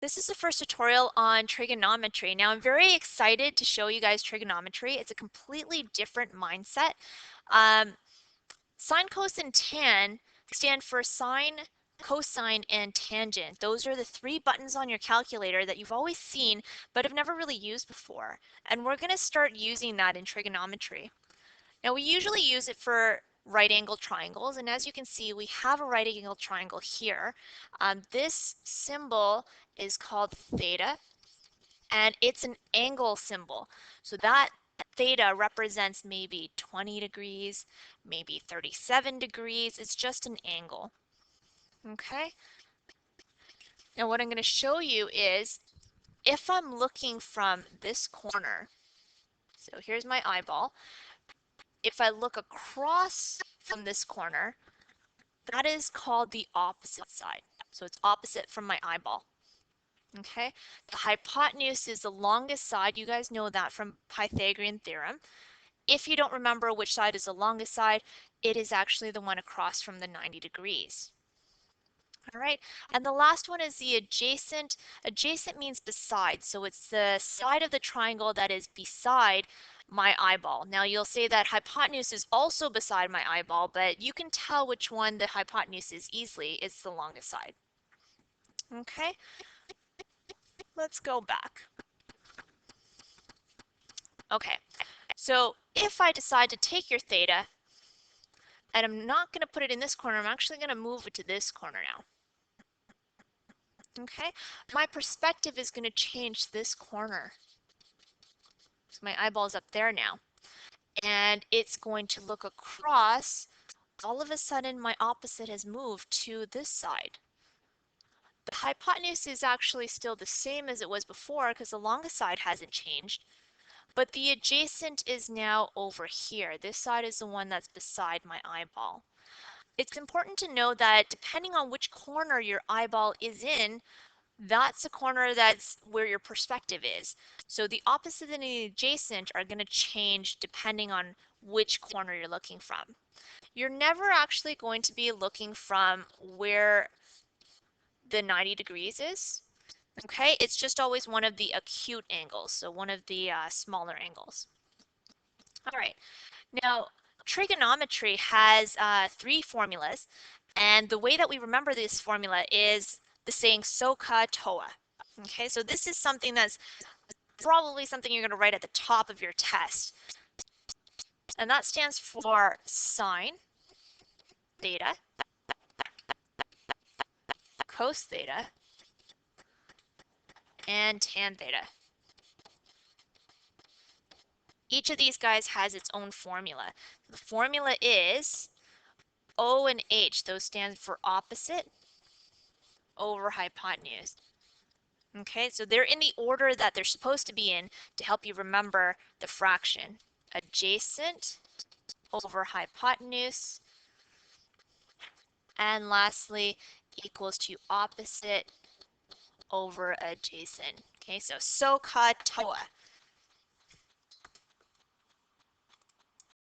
This is the first tutorial on trigonometry. Now I'm very excited to show you guys trigonometry. It's a completely different mindset. Sine, cosine, tan stand for sine, cosine, and tangent. Those are the three buttons on your calculator that you've always seen but have never really used before. And we're going to start using that in trigonometry. Now we usually use it for right angle triangles, and as you can see we have a right angle triangle here. This symbol is called theta, and it's an angle symbol. So that theta represents maybe 20 degrees, maybe 37 degrees. It's just an angle. Okay? Now what I'm going to show you is if I'm looking from this corner, so here's my eyeball, if I look across from this corner, that is called the opposite side. So it's opposite from my eyeball. Okay, the hypotenuse is the longest side. You guys know that from Pythagorean theorem. If you don't remember which side is the longest side, it is actually the one across from the 90 degrees. All right, and the last one is the adjacent. Adjacent means beside, so it's the side of the triangle that is beside my eyeball. Now you'll say that hypotenuse is also beside my eyeball, but you can tell which one the hypotenuse is easily. It's the longest side. Okay, let's go back. Okay, so if I decide to take your theta, and I'm not going to put it in this corner, I'm actually going to move it to this corner now. Okay, my perspective is going to change this corner. So my eyeball's up there now. And it's going to look across. All of a sudden, my opposite has moved to this side. The hypotenuse is actually still the same as it was before because the longest side hasn't changed. But the adjacent is now over here. This side is the one that's beside my eyeball. It's important to know that depending on which corner your eyeball is in, that's the corner that's where your perspective is. So the opposite and the adjacent are going to change depending on which corner you're looking from. You're never actually going to be looking from where the 90 degrees is. Okay, it's just always one of the acute angles, so one of the smaller angles. All right, now trigonometry has three formulas, and the way that we remember this formula is the saying SOH CAH TOA. Okay, so this is something that's probably something you're going to write at the top of your test. And that stands for sine theta, cos theta, and tan theta. Each of these guys has its own formula. The formula is O and H. Those stand for opposite over hypotenuse. Okay, so they're in the order that they're supposed to be in to help you remember the fraction. Adjacent over hypotenuse. And lastly, equals to opposite over adjacent. Okay, so SOH CAH TOA.